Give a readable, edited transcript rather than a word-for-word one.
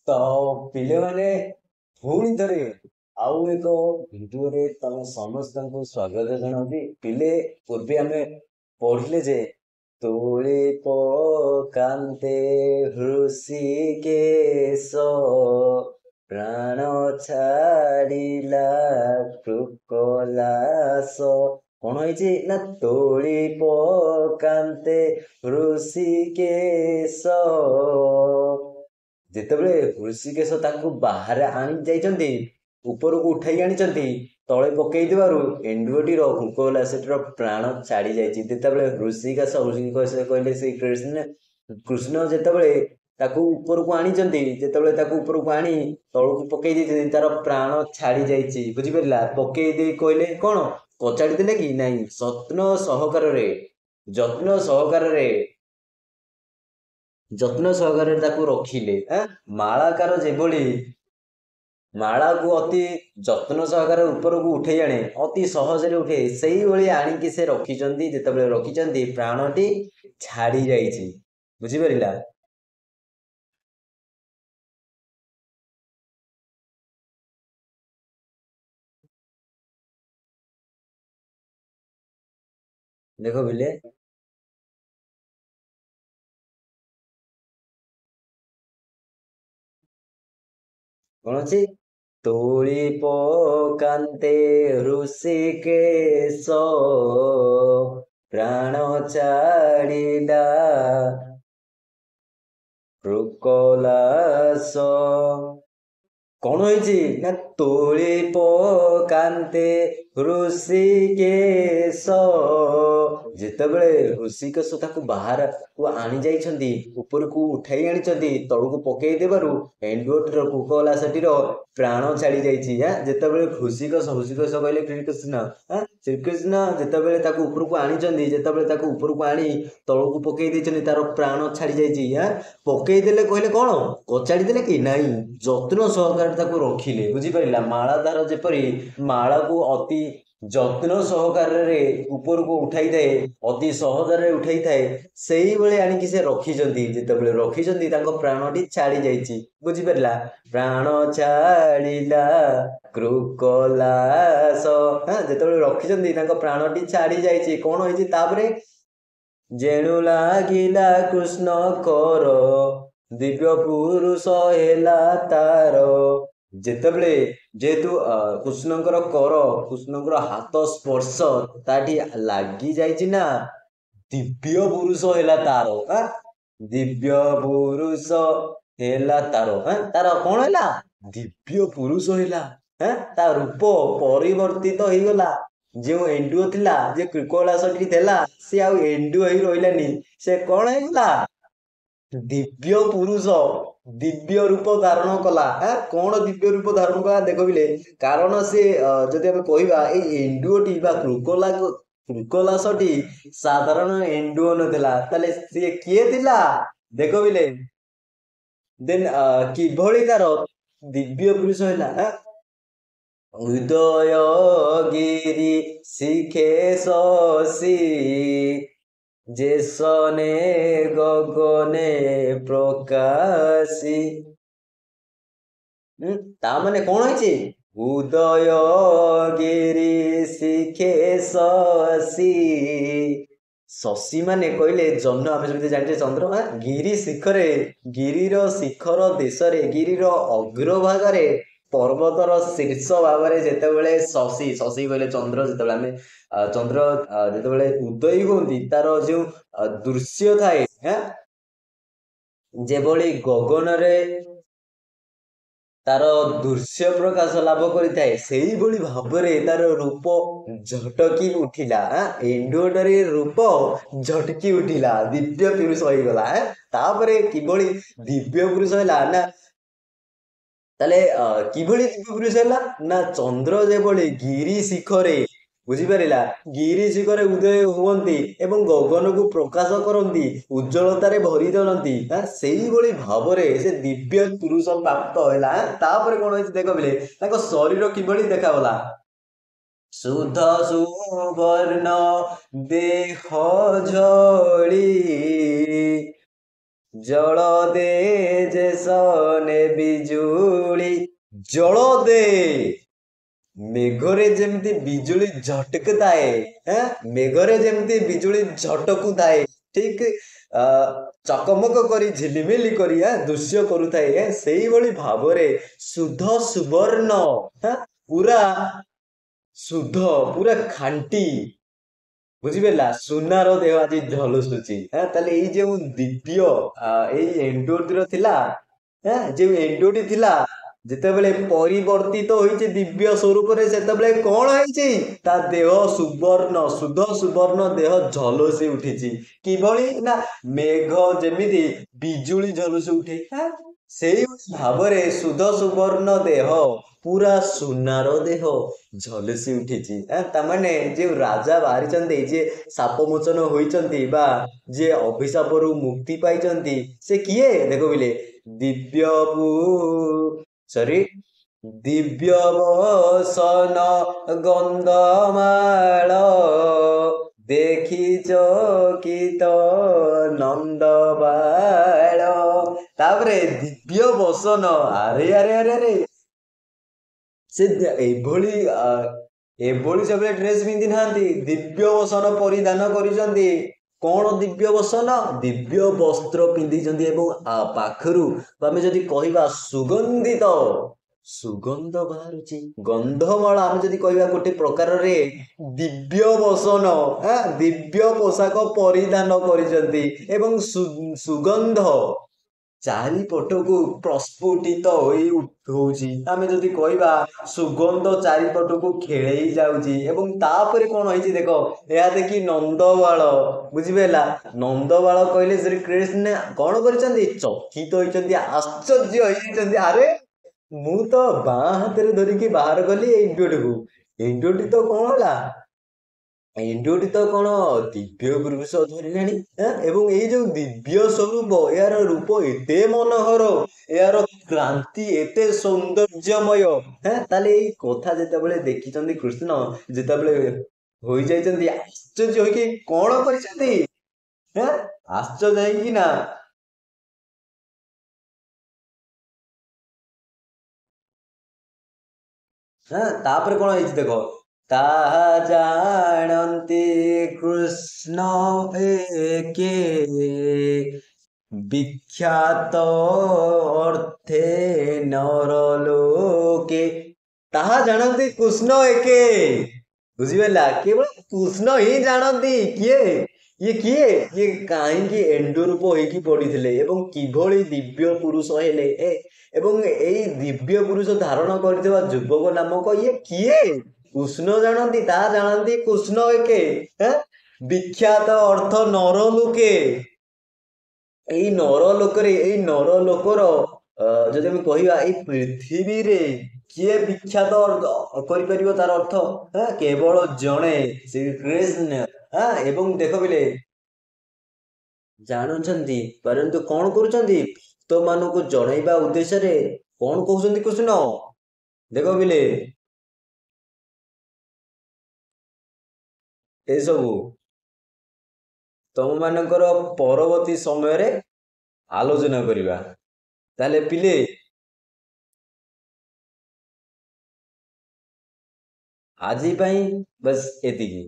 ତ ପିଲାମାନେ ପୁଣି ଥରେ ଆଉ ଏକ ଭିଡିଓରେ ତମ ସମସ୍ତଙ୍କୁ ସ୍ୱାଗତ ଜଣାଉଛି। ପିଲେ ପୂର୍ବେ ଆମେ ପଢିଲେ ଯେ ତୋଳି ପକାନ୍ତେ ହୃଷିକେଶ ପ୍ରାଣ ଛାଡ଼ିଲା କୃକଲାସ। କଣ ହେଇଛି ନା ତୋଳି ପକାନ୍ତେ ହୃଷିକେଶ, ଯେତେବେଳେ ହୃଷିକେଶ ତାଙ୍କୁ ବାହାରେ ଆଣି ଯାଇଛନ୍ତି, ଉପରକୁ ଉଠାଇ ଆଣିଛନ୍ତି, ତଳେ ପକେଇ ଦେବାରୁ ଏଣ୍ଡୁଅଟିର କୃକଲାସଟିର ପ୍ରାଣ ଛାଡ଼ି ଯାଇଛି। ଯେତେବେଳେ ହୃଷିକେଶ କହିଲେ ସେଇ କୃଷ୍ଣ ଯେତେବେଳେ ତାକୁ ଉପରକୁ ଆଣିଛନ୍ତି, ଯେତେବେଳେ ତାକୁ ଉପରକୁ ଆଣି ତଳକୁ ପକେଇ ଦେଇଛନ୍ତି, ତାର ପ୍ରାଣ ଛାଡ଼ି ଯାଇଛି। ବୁଝିପାରିଲା? ପକେଇ ଦେଇ କହିଲେ କଣ କଚାଡ଼ି ଦେଲେ କି ନାଇଁ, ଯତ୍ନ ସହକାରରେ ଯତ୍ନ ସହକାରେ ତାକୁ ରଖିଲେ। ମାଳାକାର ଯେଭଳି ମାଳାକୁ ଅତି ଯତ୍ନ ସହକାରେ ଉପରକୁ ଉଠେଇ ଆଣେ, ଅତି ସହଜରେ ଉଠେ, ସେଇଭଳି ଆଣିକି ସେ ରଖିଛନ୍ତି। ଯେତେବେଳେ ରଖିଛନ୍ତି ପ୍ରାଣଟି ଛାଡ଼ି ଯାଇଛି। ବୁଝିପାରିଲା? ଦେଖ ବିଲେ, କଣ ଅଛି? ତୋଳି ପକାନ୍ତେ ହୃଷିକେଶ ପ୍ରାଣ ଛାଡ଼ିଲା କୃକଲାସ। କଣ ହେଇଛି ନା ତୋଳି ପକାନ୍ତେ ହୃଷିକେଶ, ଯେତେବେଳେ ହୃଷିକେଶ ତାକୁ ବାହାରକୁ ଆଣି ଯାଇଛନ୍ତି, ଉପରକୁ ଉଠାଇ ଆଣିଛନ୍ତି, ତଳକୁ ପକେଇ ଦେବାରୁ ଏଣ୍ଡୁଅଟିର କୃକଲାସଟିର ପ୍ରାଣ ଛାଡ଼ି ଯାଇଛି। ଯେତେବେଳେ ହୃଷିକେଶ କହିଲେ ଶ୍ରୀକୃଷ୍ଣ ଯେତେବେଳେ ତାକୁ ଉପରକୁ ଆଣିଛନ୍ତି, ଯେତେବେଳେ ତାକୁ ଉପରକୁ ଆଣି ତଳକୁ ପକେଇ ଦେଇଛନ୍ତି, ତାର ପ୍ରାଣ ଛାଡ଼ି ଯାଇଛି। ପକେଇ ଦେଲେ କହିଲେ କଣ କଚାଡ଼ି ଦେଲେ କି ନାଇଁ, ଯତ୍ନ ସହକାରେ ତାକୁ ରଖିଲେ। ବୁଝିପାରିଲା? ମାଳା ତାର ଯେପରି ମାଳାକୁ ଅତି ଯତ୍ନ ସହକାରରେ ଉପରକୁ ଉଠାଇଥାଏ, ଅତି ସହଜରେ ଉଠାଇଥାଏ, ସେଇଭଳି ଆଣିକି ସେ ରଖିଛନ୍ତି। ଯେତେବେଳେ ରଖିଛନ୍ତି ତାଙ୍କ ପ୍ରାଣଟି ଛାଡ଼ି ଯାଇଛି। ବୁଝିପାରିଲା? ପ୍ରାଣ ଛାଡ଼ିଲା କୃକଲାସ, ଯେତେବେଳେ ରଖିଛନ୍ତି ତାଙ୍କ ପ୍ରାଣଟି ଛାଡ଼ି ଯାଇଛି। କଣ ହେଇଛି ତାପରେ? ଯେଣୁ ଲାଗିଲା କୃଷ୍ଣ କର ଦିବ୍ୟ ପୁରୁଷ ହେଲା ତାର, ଯେତେବେଳେ ଯେହେତୁ କୃଷ୍ଣଙ୍କର ହାତ ସ୍ପର୍ଶ ତାଠି ଲାଗି ଯାଇଛି ନା, ଦିବ୍ୟ ପୁରୁଷ ହେଲା ତାର। ଦିବ୍ୟ ପୁରୁଷ ହେଲା ତାର କଣ ହେଲା? ଦିବ୍ୟ ପୁରୁଷ ହେଲା। ତା ରୂପ ପରିବର୍ତ୍ତିତ ହେଇଗଲା। ଯେଉଁ ଏଣ୍ଡୁଅ ଥିଲା, ଯେ କୃକଳାସଟି ଥିଲା, ସେ ଆଉ ଏଣ୍ଡୁଅ ହେଇ ରହିଲାନି। ସେ କଣ ହେଇଗଲା? ଦିବ୍ୟ ପୁରୁଷ, ଦିବ୍ୟ ରୂପ ଧାରଣ କଲା। କଣ ଦିବ୍ୟ ରୂପ ଧାରଣ କଲା ଦେଖ ବିଲେ, କାରଣ ସେ ଯଦି ଆମେ କହିବା ଏଇ ଏଣ୍ଡୁଅଟି ବା କୃକଲାସଟି ସାଧାରଣ ଏଣ୍ଡୁଅ ନଥିଲା, ତାହେଲେ ସିଏ କିଏ ଥିଲା? ଦେଖ ବିଲେ, ଦେନ୍ କିଭଳି ତାର ଦିବ୍ୟ ପୁରୁଷ ହେଲା? ଉଦୟଗିରି ଶିଖେ ଶଶୀ ଯେସନେ ଗଗନେ ପ୍ରକାଶୀ। ତା ମାନେ କଣ ହେଇଛି? ଉଦୟଗିରି ଶିଖେ ଶଶୀ। ଶଶୀ ମାନେ କହିଲେ ଜହ୍ନ, ଆମେ ଯେମିତି ଜାଣିଛେ ଚନ୍ଦ୍ର। ଗିରି ଶିଖରେ, ଗିରିର ଶିଖର ଦେଶରେ, ଗିରିର ଅଗ୍ରଭାଗରେ, ପର୍ବତର ଶୀର୍ଷ ଭାବରେ ଯେତେବେଳେ ଶଶୀ କହିଲେ ଚନ୍ଦ୍ର, ଯେତେବେଳେ ଆମେ ଚନ୍ଦ୍ର ଯେତେବେଳେ ଉଦୟ ହୁଅନ୍ତି, ତାର ଯୋଉ ଦୃଶ୍ୟ ଥାଏ, ଯେଭଳି ଗଗନରେ ତାର ଦୃଶ୍ୟ ପ୍ରକାଶ ଲାଭ କରିଥାଏ, ସେଇଭଳି ଭାବରେ ତାର ରୂପ ଝଟକି ଉଠିଲା। ଏଣ୍ଡୁଅଟାରେ ରୂପ ଝଟକି ଉଠିଲା, ଦିବ୍ୟ ପୁରୁଷ ହେଇଗଲା। ତାପରେ କିଭଳି ଦିବ୍ୟ ପୁରୁଷ ହେଲା ନା, ତାହେଲେ କିଭଳି ଦିବ୍ୟ ପୁରୁଷ ହେଲା ନା, ଚନ୍ଦ୍ର ଯେଭଳି ଗିରି ଶିଖରେ, ବୁଝିପାରିଲା, ଗିରି ଶିଖରେ ଉଦୟ ହୁଅନ୍ତି ଏବଂ ଗଗନକୁ ପ୍ରକାଶ କରନ୍ତି, ଉଜ୍ଜ୍ୱଳତାରେ ଭରି ଦିଅନ୍ତି, ସେଇଭଳି ଭାବରେ ସେ ଦିବ୍ୟ ପୁରୁଷ ପ୍ରାପ୍ତ ହେଲା। ତାପରେ କଣ ହେଇଛି ଦେଖ ବିଲେ, ତାଙ୍କ ଶରୀର କିଭଳି ଦେଖାଗଲା? ଶୁଦ୍ଧ ସୁବର୍ଣ୍ଣ ଦେହ ଝଳି ଜଳ ଦେ ଯେ ସନେ ବିଜୁଳି ଜଳ ଦେ ମେଘରେ ଯେମିତି ବିଜୁଳି ଝଟକୁଥାଏ ମେଘରେ ଯେମିତି ବିଜୁଳି ଝଟକୁଥାଏ ଠିକ ଚକମକ କରି ଝିଲିମିଲି କରି ଦୃଶ୍ୟ କରୁଥାଏ ସେଇଭଳି ଭାବରେ ଶୁଦ୍ଧ ସୁବର୍ଣ୍ଣ ପୁରା ଶୁଦ୍ଧ ପୁରା ଖାଣ୍ଟି ବୁଝିପାରିଲା ସୁନାର ଦେହ ଆଜି ଝଲସୁଛି ତାହେଲେ ଏଇ ଯେଉଁ ଦିବ୍ୟ ଏଇ ଏଣ୍ଡୁଅଟିର ଥିଲା ଯେଉଁ ଏଣ୍ଡୁଅଟି ଥିଲା ଯେତେବେଳେ ପରିବର୍ତ୍ତିତ ହୋଇଛି ଦିବ୍ୟ ସ୍ୱରୂପରେ ସେତେବେଳେ କଣ ହେଇଛି ତା ଦେହ ସୁବର୍ଣ୍ଣ ଶୁଦ୍ଧ ସୁବର୍ଣ୍ଣ ଦେହ ଝଲସି ଉଠିଛି କିଭଳି ନା ମେଘ ଯେମିତି ବିଜୁଳି ଝଲସି ଉଠେ ସେଇ ଭାବରେ ଶୁଦ୍ଧ ସୁବର୍ଣ୍ଣ ଦେହ ପୁରା ସୁନାର ଦେହ ଝଲସି ଉଠିଛି ତାମାନେ ଯେଉଁ ରାଜା ବାହାରିଛନ୍ତି ଯିଏ ସାପ ମୋଚନ ହୋଇଛନ୍ତି ବା ଯିଏ ଅଭିଶାପରୁ ମୁକ୍ତି ପାଇଛନ୍ତି ସେ କିଏ ଦେଖ ବିଲେ ଦିବ୍ୟ ସରି ଦିବ୍ୟ ବସନ ଗନ୍ଧମାଳ ଦେଖିଛ କି ତ ନନ୍ଦବାଳ ତାପରେ ଦିବ୍ୟ ବସନ ଆରେ ଆରେ ଆରେ ଆରେ ସେ ଏଭଳି ଏଭଳି ସବୁବେଳେ ଡ୍ରେସ ପିନ୍ଧି ନାହାନ୍ତି ଦିବ୍ୟ ବସନ ପରିଧାନ କରିଛନ୍ତି କଣ ଦିବ୍ୟ ବସନ ଦିବ୍ୟ ବସ୍ତ୍ର ପିନ୍ଧିଛନ୍ତି ଏବଂ ପାଖରୁ ଆମେ ଯଦି କହିବା ସୁଗନ୍ଧିତ ସୁଗନ୍ଧ ବାହାରୁଛି ଗନ୍ଧମାଳ ଆମେ ଯଦି କହିବା ଗୋଟେ ପ୍ରକାରରେ ଦିବ୍ୟ ବସନ ଦିବ୍ୟ ପୋଷାକ ପରିଧାନ କରିଛନ୍ତି ଏବଂ ସୁଗନ୍ଧ ଚାରିପଟକୁ ପ୍ରସ୍ଫୁଟିତ ହୋଇ ଉଠଉଛି ଆମେ ଯଦି କହିବା ସୁଗନ୍ଧ ଚାରିପଟକୁ ଖେଳେଇ ଯାଉଛି ଏବଂ ତାପରେ କଣ ହେଇଛି ଦେଖ ଏହା ଦେଖି ନନ୍ଦବାଳ ବୁଝିପାରିଲା ନନ୍ଦବାଳ କହିଲେ ଶ୍ରୀକୃଷ୍ଣ କଣ କରିଛନ୍ତି ଚକିତ ହେଇଛନ୍ତି ଆଶ୍ଚର୍ଯ୍ୟ ହେଇଯାଇଛନ୍ତି ଆରେ ମୁଁ ତ ବାଁ ହାତରେ ଧରିକି ବାହାର କଲି ଏଣ୍ଡୁଅଟିକୁ ଏଣ୍ଡୁଅଟି ତ କଣ ହେଲା ଏଣ୍ଡୁଅଟି ତ କଣ ଦିବ୍ୟ ପୁରୁଷ ଧରିଲାଣି ଏବଂ ଏଇ ଯୋଉ ଦିବ୍ୟ ସ୍ୱରୂପ ଏହାର ରୂପ ଏତେ ମନୋହର ଏହାର କ୍ରାନ୍ତି ଏତେ ସୌନ୍ଦର୍ଯ୍ୟମୟ ତାହେଲେ ଏଇ କଥା ଯେତେବେଳେ ଦେଖିଛନ୍ତି କୃଷ୍ଣ ଯେତେବେଳେ ହୋଇଯାଇଛନ୍ତି ଆଶ୍ଚର୍ଯ୍ୟ ହୋଇକି କଣ କରିଛନ୍ତି ଆଶ୍ଚର୍ଯ୍ୟ ହେଇକି ନା ତାପରେ କଣ ହେଇଛି ଦେଖ ତାହା ଜାଣନ୍ତି କୃଷ୍ଣ ଏକେ ବିଖ୍ୟାତ ଅର୍ଥେ ନରଲୋକେ ତାହା ଜାଣନ୍ତି କୃଷ୍ଣ ଏକେ ବୁଝିପାରିଲା କେବଳ କୃଷ୍ଣ ହିଁ ଜାଣନ୍ତି କିଏ କାହିଁକି ଏଣ୍ଡୁ ରୂପ ହେଇକି ପଡିଥିଲେ ଏବଂ କିଭଳି ଦିବ୍ୟ ପୁରୁଷ ହେଲେ ଏବଂ ଏଇ ଦିବ୍ୟ ପୁରୁଷ ଧାରଣ କରିଥିବା ଯୁବକ ନାମକ ଇଏ କିଏ କୃଷ୍ଣ ଜାଣନ୍ତି ତାହା ଜାଣନ୍ତି କୃଷ୍ଣ ଏକେ ବିଖ୍ୟାତ ଅର୍ଥ ନରଲୋକେ ଏଇ ନର ଲୋକରେ ଏଇ ନର ଲୋକର ଯଦି ଆମେ କହିବା ଏଇ ପୃଥିବୀରେ କିଏ ବିଖ୍ୟାତ କରିପାରିବ ତାର ଅର୍ଥ କେବଳ ଜଣେ ଶ୍ରୀକୃଷ୍ଣ ଏବଂ ଦେଖ ବିଲେ ଜାଣୁଛନ୍ତି ପରନ୍ତୁ କଣ କରୁଛନ୍ତି ଭକ୍ତ ମାନଙ୍କୁ ଜଣେଇବା ଉଦ୍ଦେଶ୍ୟରେ କଣ କହୁଛନ୍ତି କୃଷ୍ଣ ଦେଖ ବିଲେ ଏସବୁ ତମ ମାନଙ୍କର ପରବର୍ତ୍ତୀ ସମୟରେ ଆଲୋଚନା କରିବା ତାହେଲେ ପିଲେ ଆଜି ପାଇଁ ବସ୍ ଏତିକି